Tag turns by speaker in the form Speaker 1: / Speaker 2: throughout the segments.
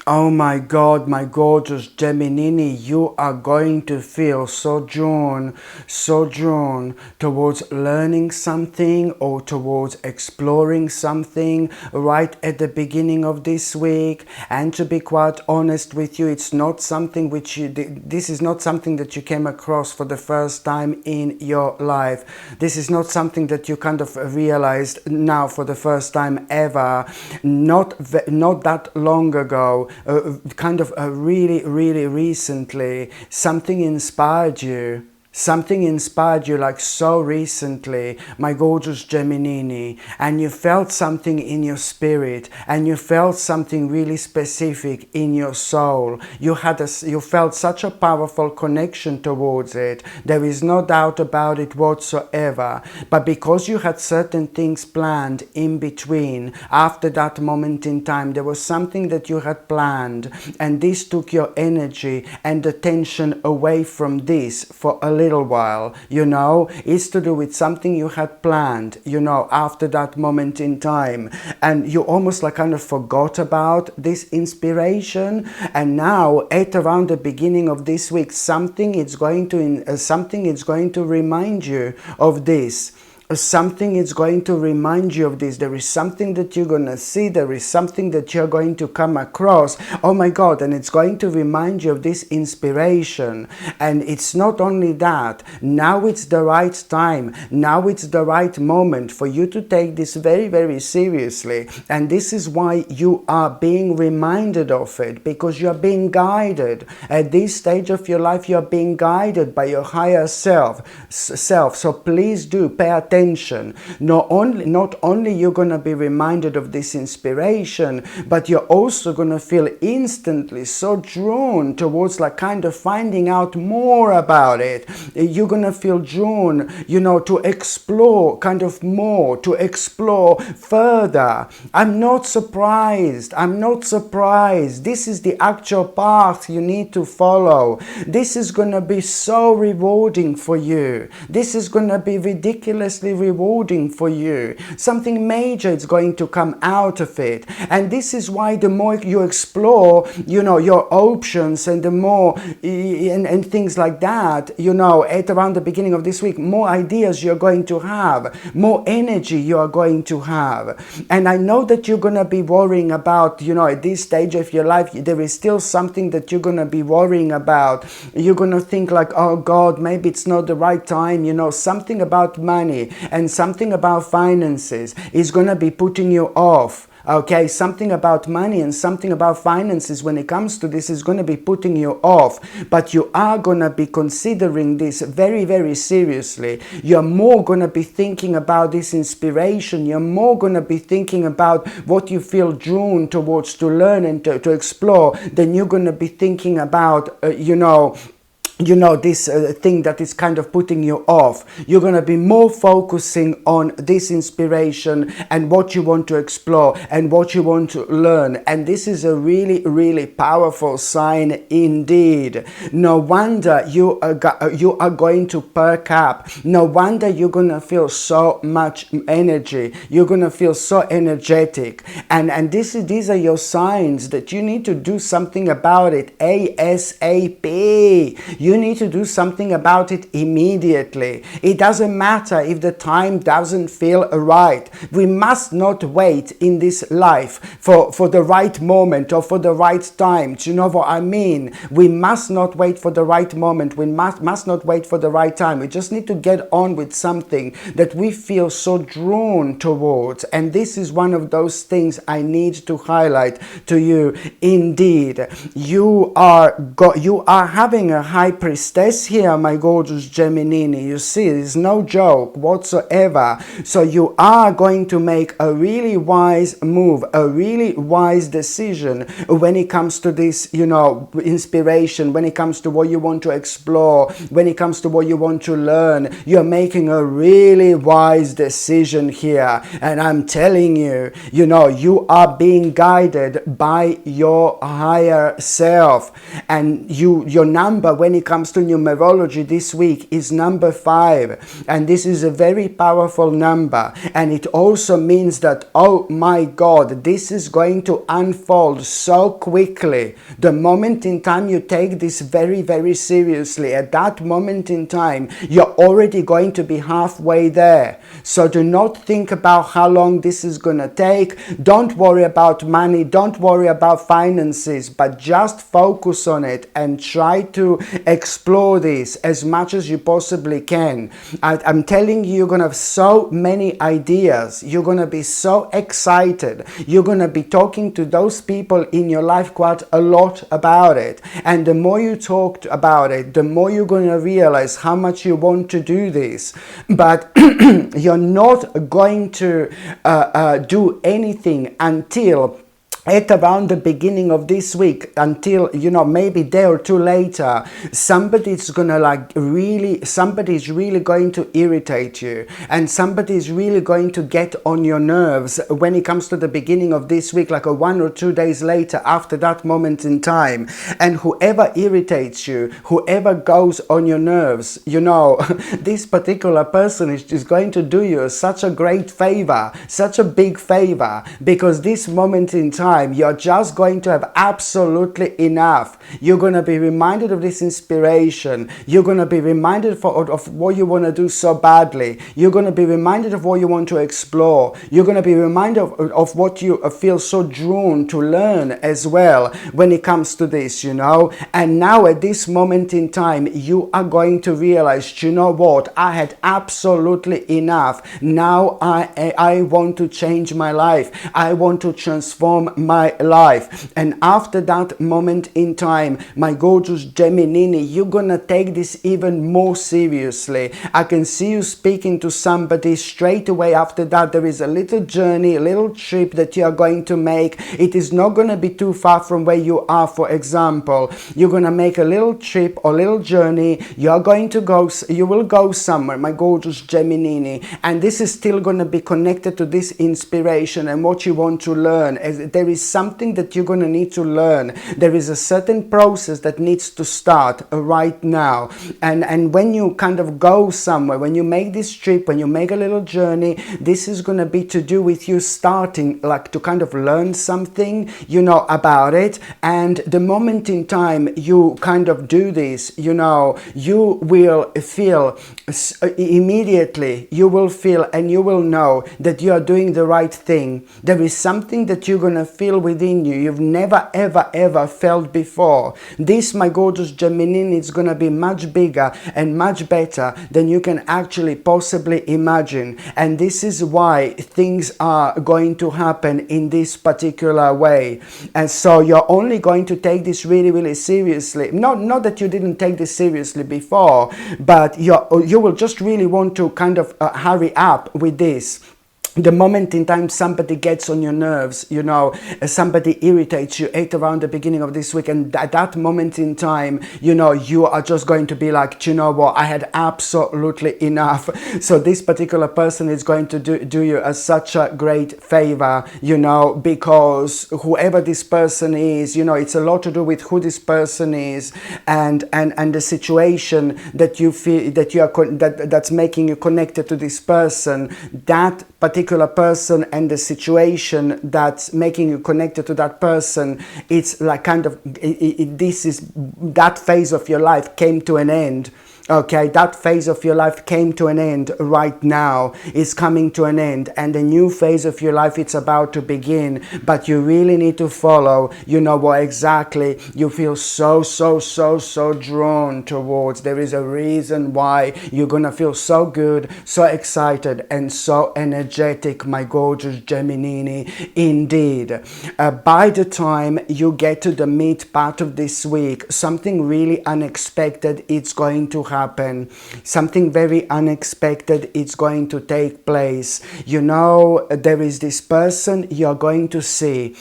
Speaker 1: Oh my God, my gorgeous Gemini, you are going to feel so drawn towards learning something or towards exploring something right at the beginning of this week. And to be quite honest with you, it's not something this is not something that you came across for the first time in your life. This is not something that you kind of realized now for the first time ever, not that long ago. Really recently, something inspired you. Something inspired you like so recently, my gorgeous Gemini, and you felt something in your spirit, and you felt something really specific in your soul. You felt such a powerful connection towards it. There is no doubt about it whatsoever. But because you had certain things planned in between, after that moment in time, there was something that you had planned, and this took your energy and attention away from this for a little while. It's to do with something you had planned, after that moment in time, and you almost like kind of forgot about this inspiration. And now at around the beginning of this week, something is going to remind you of this. Something is going to remind you of this. There is something that you're going to see. There is something that you're going to come across. Oh my God. And it's going to remind you of this inspiration. And it's not only that. Now it's the right time. Now it's the right moment for you to take this very, very seriously. And this is why you are being reminded of it, because you're being guided. At this stage of your life, you're being guided by your higher self. So please do pay attention. Not only you're going to be reminded of this inspiration, but you're also going to feel instantly so drawn towards like kind of finding out more about it. You're going to feel drawn, to explore kind of more, to explore further. I'm not surprised. This is the actual path you need to follow. This is going to be so rewarding for you. This is going to be ridiculously rewarding for you. Something major is going to come out of it. And this is why the more you explore, your options, and the more and things like that, at around the beginning of this week, more ideas you're going to have, more energy you are going to have. And I know that you're going to be worrying about, at this stage of your life, there is still something that you're going to be worrying about. You're going to think like, oh God, maybe it's not the right time, something about money and something about finances is going to be putting you off. Okay, something about money and something about finances when it comes to this is going to be putting you off. But you are going to be considering this very, very seriously. You're more going to be thinking about this inspiration. You're more going to be thinking about what you feel drawn towards to learn and to explore than you're going to be thinking about, this thing that is kind of putting you off. You're going to be more focusing on this inspiration and what you want to explore and what you want to learn. And this is a really, really powerful sign indeed. No wonder you are going to perk up. No wonder you're going to feel so much energy. You're going to feel so energetic. And these are your signs that you need to do something about it ASAP. You need to do something about it immediately. It doesn't matter if the time doesn't feel right. We must not wait in this life for the right moment or for the right time. Do you know what I mean? We must not wait for the right moment. We must not wait for the right time. We just need to get on with something that we feel so drawn towards. And this is one of those things I need to highlight to you. Indeed, you are having a high priestess here, my gorgeous Gemini. You see, it's no joke whatsoever. So you are going to make a really wise move, a really wise decision when it comes to this, inspiration, when it comes to what you want to explore, when it comes to what you want to learn. You're making a really wise decision here. And I'm telling you, you are being guided by your higher self. And your number when it comes to numerology this week is number 5. And this is a very powerful number. And it also means that, oh my God, this is going to unfold so quickly. The moment in time you take this very, very seriously, at that moment in time, you're already going to be halfway there. So do not think about how long this is going to take. Don't worry about money. Don't worry about finances, but just focus on it and try to explore this as much as you possibly can. I'm telling you, you're going to have so many ideas. You're going to be so excited. You're going to be talking to those people in your life quite a lot about it. And the more you talk about it, the more you're going to realize how much you want to do this. But you're not going to do anything until at around the beginning of this week, until, you know, maybe a day or two later, somebody's really going to irritate you, and somebody's really going to get on your nerves when it comes to the beginning of this week, like 1 or 2 days later after that moment in time. And whoever irritates you, whoever goes on your nerves, you know, this particular person is going to do you such a great favor, such a big favor, because this moment in time, you're just going to have absolutely enough. You're going to be reminded of this inspiration. You're going to be reminded of what you want to do so badly. You're going to be reminded of what you want to explore. You're going to be reminded of what you feel so drawn to learn as well when it comes to this, you know. And now at this moment in time, you are going to realize, you know what, I had absolutely enough. Now I want to change my life. I want to transform my life. And after that moment in time, my gorgeous Gemini, you're gonna take this even more seriously. I can see you speaking to somebody straight away after that. There is a little journey, a little trip that you are going to make. It is not going to be too far from where you are. For example, you're going to make a little trip or little journey. You will go somewhere, my gorgeous Gemini, and this is still going to be connected to this inspiration and what you want to learn. As there is something that you're going to need to learn. There is a certain process that needs to start right now. And when you kind of go somewhere, when you make this trip, when you make a little journey, this is going to be to do with you starting like to kind of learn something, you know, about it. And the moment in time you kind of do this, you know, you will feel immediately, you will feel and you will know that you are doing the right thing. There is something that you're going to feel within you you've never ever felt before. This, my gorgeous Gemini, is going to be much bigger and much better than you can actually possibly imagine. And this is why things are going to happen in this particular way. And so you're only going to take this really seriously. Not that you didn't take this seriously before, but you will just really want to kind of hurry up with this. The moment in time somebody gets on your nerves, you know, somebody irritates you at around the beginning of this week, and at that moment in time, you know, you are just going to be like, you know what, I had absolutely enough. So this particular person is going to do you such a great favor, you know, because whoever this person is, you know, it's a lot to do with who this person is and the situation that you feel that you are that's making you connected to this person. That particular person and the situation that's making you connected to that person, it's like kind of that phase of your life came to an end. Okay, that phase of your life came to an end right now. It's coming to an end, and a new phase of your life, it's about to begin. But you really need to follow, you know what exactly you feel so drawn towards. There is a reason why you're gonna feel so good, so excited, and so energetic, my gorgeous Gemini. Indeed, by the time you get to the mid part of this week, something really unexpected is going to happen. Something very unexpected is going to take place. You know, there is this person you're going to see,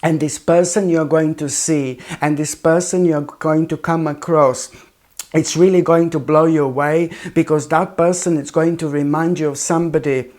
Speaker 1: and this person you're going to see, and this person you're going to come across. It's really going to blow you away, because that person is going to remind you of somebody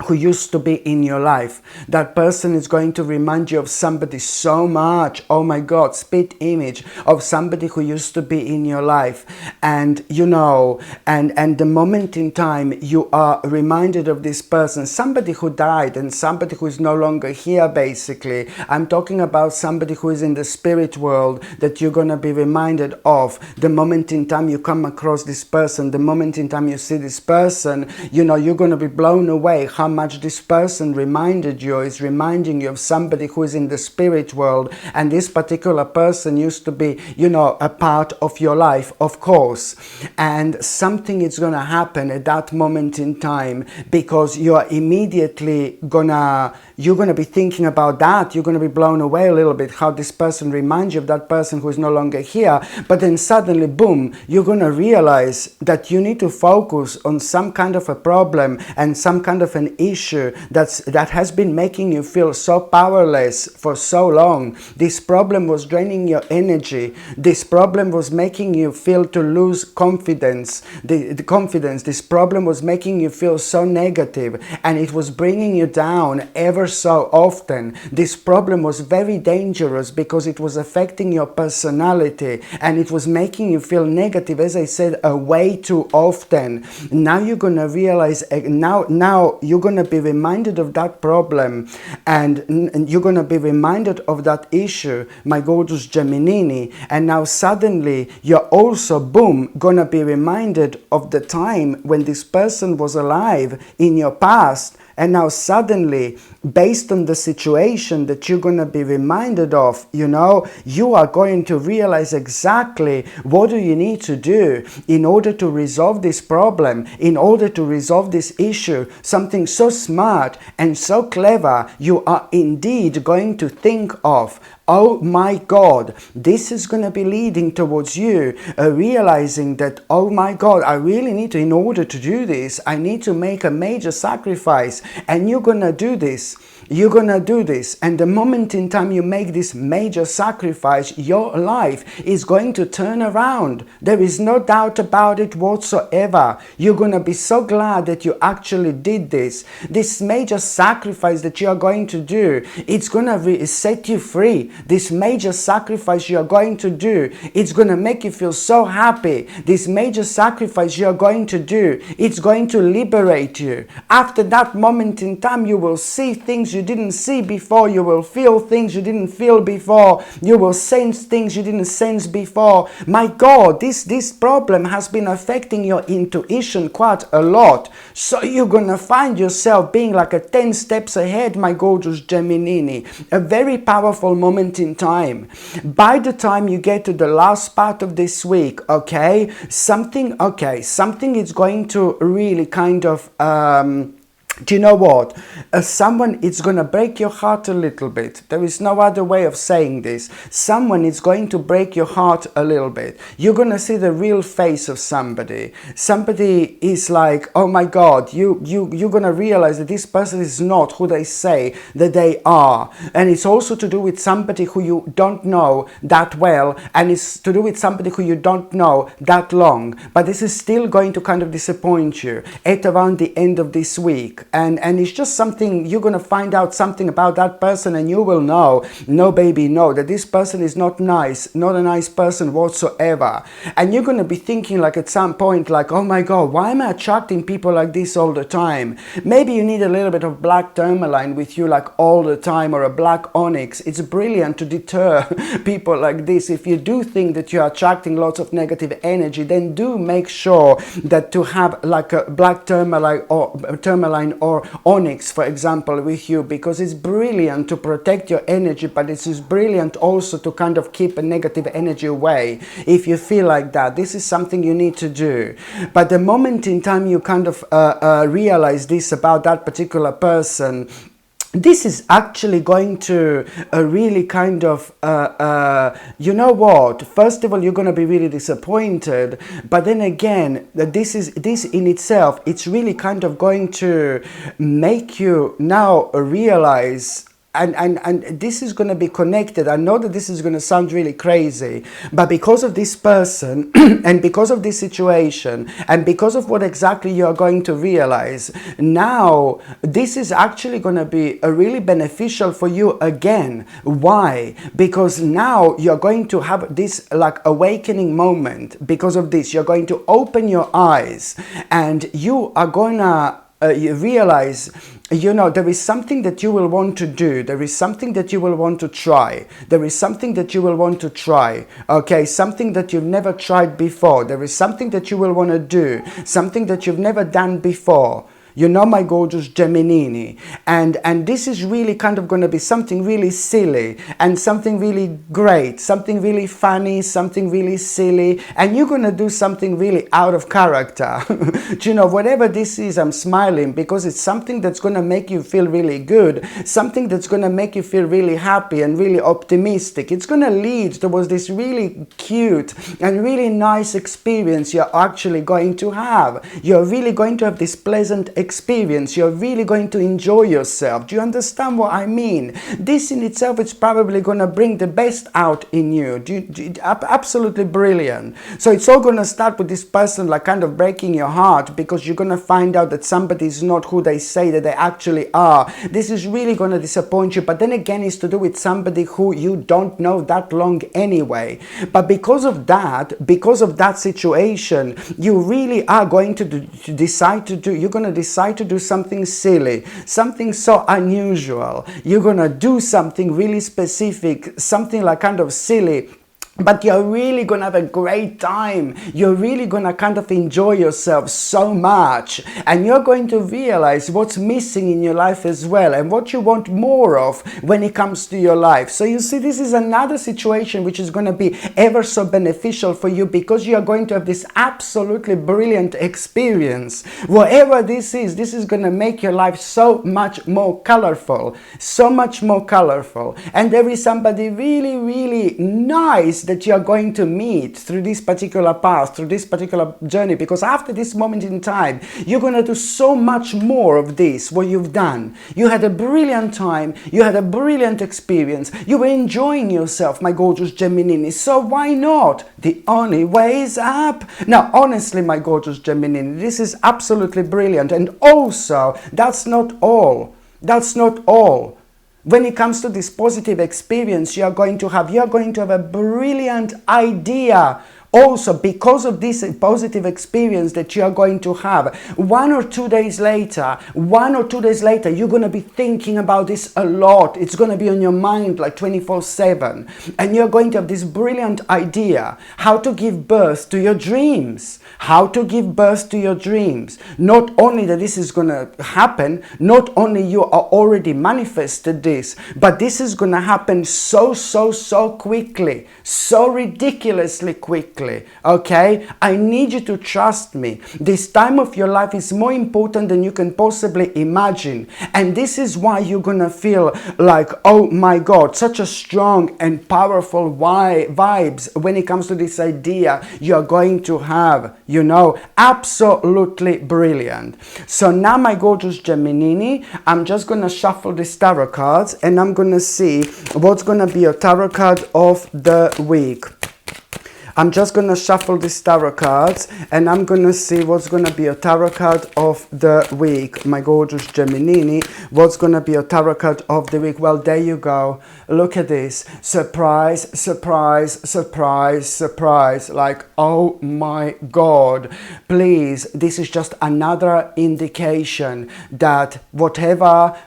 Speaker 1: who used to be in your life. That person is going to remind you of somebody so much. Oh my God, spit image of somebody who used to be in your life. And you know, and the moment in time you are reminded of this person, somebody who died and somebody who is no longer here, basically. I'm talking about somebody who is in the spirit world that you're going to be reminded of. The moment in time you come across this person, the moment in time you see this person, you know, you're going to be blown away how much this person reminded you, is reminding you of somebody who is in the spirit world, and this particular person used to be, you know, a part of your life, of course. And something is going to happen at that moment in time, because you're immediately you're gonna be thinking about that. You're gonna be blown away a little bit how this person reminds you of that person who is no longer here. But then suddenly, boom, you're gonna realize that you need to focus on some kind of a problem and some kind of an issue that has been making you feel so powerless for so long. This problem was draining your energy. This problem was making you feel to lose confidence. The confidence. This problem was making you feel so negative, and it was bringing you down ever so often. This problem was very dangerous because it was affecting your personality, and it was making you feel negative, as I said, way too often. Now you're gonna realize, now you're gonna be reminded of that problem, and you're gonna be reminded of that issue, my gorgeous Gemini. And now suddenly you're also, boom, gonna be reminded of the time when this person was alive in your past. And now suddenly, based on the situation that you're going to be reminded of, you know, you are going to realize exactly what do you need to do in order to resolve this problem, in order to resolve this issue. Something so smart and so clever you are indeed going to think of. Oh my God, this is going to be leading towards you realizing that, oh my God, I really need to, in order to do this, I need to make a major sacrifice. And you're going to do this. You're going to do this. And the moment in time you make this major sacrifice, your life is going to turn around. There is no doubt about it whatsoever. You're going to be so glad that you actually did this. This major sacrifice that you are going to do, it's going to set you free. This major sacrifice you are going to do, it's going to make you feel so happy. This major sacrifice you are going to do, it's going to liberate you. After that moment in time, you will see things you didn't see before. You will feel things you didn't feel before. You will sense things you didn't sense before. My God, this problem has been affecting your intuition quite a lot. So you're gonna find yourself being like 10 steps ahead, my gorgeous Gemini. A very powerful moment in time. By the time you get to the last part of this week, okay, something is going to really kind of do you know what? Someone is going to break your heart a little bit. There is no other way of saying this. Someone is going to break your heart a little bit. You're going to see the real face of somebody. Somebody is like, oh my God, you're going to realize that this person is not who they say that they are. And it's also to do with somebody who you don't know that well, and it's to do with somebody who you don't know that long. But this is still going to kind of disappoint you at around the end of this week. And it's just something, you're going to find out something about that person, and you will know, no baby, no, that this person is not nice, not a nice person whatsoever. And you're going to be thinking like at some point like, oh my God, why am I attracting people like this all the time? Maybe you need a little bit of black tourmaline with you like all the time, or a black onyx. It's brilliant to deter people like this. If you do think that you're attracting lots of negative energy, then do make sure that to have like a black tourmaline or onyx, for example, with you, because it's brilliant to protect your energy, but it is brilliant also to kind of keep a negative energy away. If you feel like that, this is something you need to do. But the moment in time you kind of realize this about that particular person, this is actually going to really kind of, you know what, first of all, you're going to be really disappointed, but then again, this in itself, it's really kind of going to make you now realize and this is going to be connected. I know that this is going to sound really crazy, but because of this person and because of this situation and because of what exactly you are going to realize, now this is actually going to be a really beneficial for you again. Why? Because now you're going to have this like awakening moment. Because of this, you're going to open your eyes and you are going to you realize, you know, there is something that you will want to do. There is something that you will want to try. There is something that you will want to try. Okay, something that you've never tried before. There is something that you will want to do. Something that you've never done before. You know, my gorgeous Gemini, and this is really kind of going to be something really silly and something really great, something really funny, something really silly, and you're going to do something really out of character. You know, whatever this is, I'm smiling because it's something that's going to make you feel really good, something that's going to make you feel really happy and really optimistic. It's going to lead towards this really cute and really nice experience you're actually going to have. You're really going to have this pleasant experience. You're really going to enjoy yourself. Do you understand what I mean? This in itself is probably going to bring the best out in you. Absolutely brilliant. So it's all going to start with this person like kind of breaking your heart because you're going to find out that somebody is not who they say that they actually are. This is really going to disappoint you, but then again it's to do with somebody who you don't know that long anyway. But because of that situation, you really are going to decide to do, you're going to decide to do something silly, something so unusual. You're gonna do something really specific, something like kind of silly, but you're really gonna have a great time. You're really gonna kind of enjoy yourself so much, and you're going to realize what's missing in your life as well and what you want more of when it comes to your life. So you see, this is another situation which is going to be ever so beneficial for you because you are going to have this absolutely brilliant experience. Whatever this is going to make your life so much more colorful, so much more colorful. And there is somebody really, really nice that you are going to meet through this particular path, through this particular journey, because after this moment in time, you're going to do so much more of this, what you've done. You had a brilliant time, you had a brilliant experience, you were enjoying yourself, my gorgeous Gemini, so why not? The only way is up. Now, honestly, my gorgeous Gemini, this is absolutely brilliant, and also, that's not all. That's not all. When it comes to this positive experience you're going to have a brilliant idea. Also, because of this positive experience that you are going to have, 1 or 2 days later, you're going to be thinking about this a lot. It's going to be on your mind like 24/7. And you're going to have this brilliant idea how to give birth to your dreams. How to give birth to your dreams. Not only that this is going to happen, not only you are already manifested this, but this is going to happen so quickly, so ridiculously quickly. Okay, I need you to trust me. This time of your life is more important than you can possibly imagine, and this is why you're gonna feel like, oh my God, such a strong and powerful vibes when it comes to this idea you're going to have. You know, absolutely brilliant. So now, my gorgeous Gemini, I'm just gonna shuffle these tarot cards and I'm gonna see what's gonna be your tarot card of the week. I'm just going to shuffle these tarot cards and I'm going to see what's going to be a tarot card of the week. My gorgeous Gemini, what's going to be a tarot card of the week? Well, there you go. Look at this. Surprise, surprise, surprise, surprise. Like, oh my God. Please, this is just another indication that whatever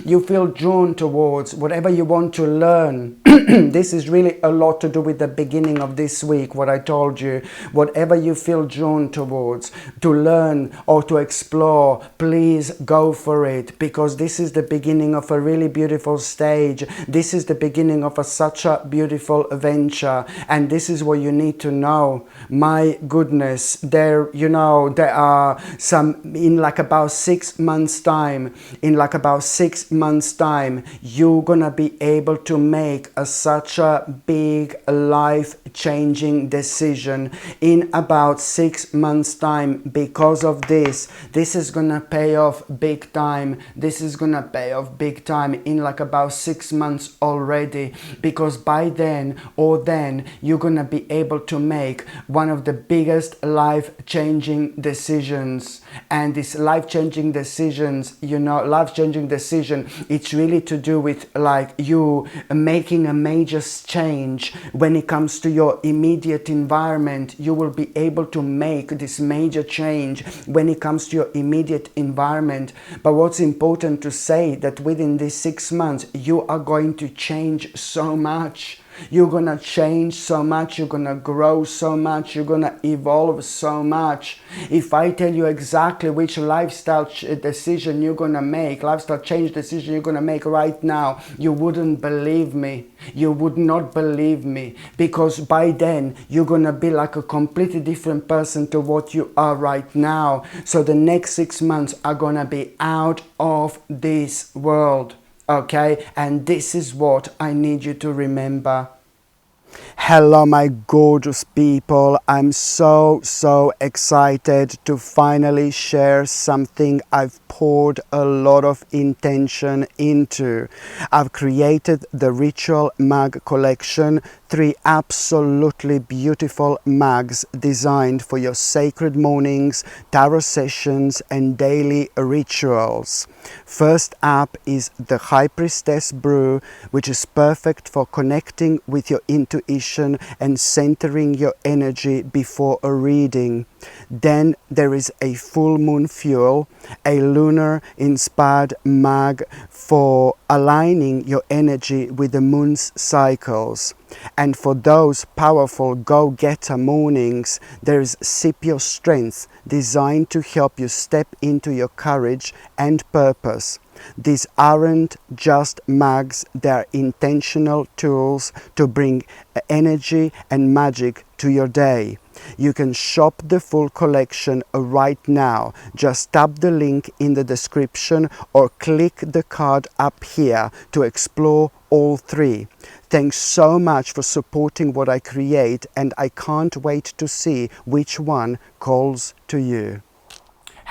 Speaker 1: you feel drawn towards, whatever you want to learn, this is really a lot to do with the beginning of this week, what I told you. Whatever you feel drawn towards, to learn or to explore, please go for it, because this is the beginning of a really beautiful stage. This is the beginning of such a beautiful venture, and this is what you need to know. My goodness, there are some, in like about 6 months time, you're gonna be able to make such a big big life-changing decision in about 6 months time. Because of this is gonna pay off big time. This is gonna pay off big time in like about 6 months already, because by then you're gonna be able to make one of the biggest life-changing decisions. And this life-changing decisions, life-changing decision, it's really to do with like you making a major change when it comes to your immediate environment. You will be able to make this major change when it comes to your immediate environment. But what's important to say that within these 6 months you are going to change so much. You're gonna change so much, you're gonna grow so much, you're gonna evolve so much. If I tell you exactly which lifestyle decision you're gonna make, lifestyle change decision you're gonna make right now, you wouldn't believe me. You would not believe me, because by then you're gonna be like a completely different person to what you are right now. So the next 6 months are gonna be out of this world. Okay, and this is what I need you to remember. Hello my gorgeous people, I'm so excited to finally share something I've poured a lot of intention into. I've created the Ritual Mug collection, 3 absolutely beautiful mugs designed for your sacred mornings, tarot sessions and daily rituals. First up is the High Priestess Brew, which is perfect for connecting with your intuition and centering your energy before a reading. Then there is a full moon fuel, a lunar inspired mug for aligning your energy with the moon's cycles. And for those powerful go-getter mornings, there is Sip Your Strength, designed to help you step into your courage and purpose. These aren't just mugs, they're intentional tools to bring energy and magic to your day. You can shop the full collection right now. Just tap the link in the description or click the card up here to explore all 3. Thanks so much for supporting what I create, and I can't wait to see which one calls to you.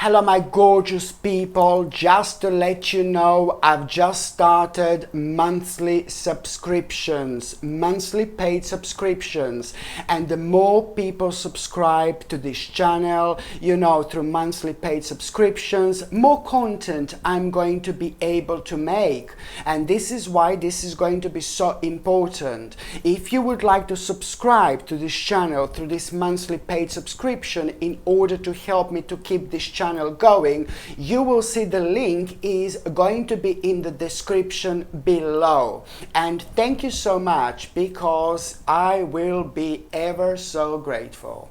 Speaker 1: Hello my gorgeous people, just to let you know, I've just started monthly subscriptions, monthly paid subscriptions, and the more people subscribe to this channel, through monthly paid subscriptions, more content I'm going to be able to make. And this is why this is going to be so important. If you would like to subscribe to this channel through this monthly paid subscription in order to help me to keep this channel going, you will see the link is going to be in the description below. And thank you so much, because I will be ever so grateful.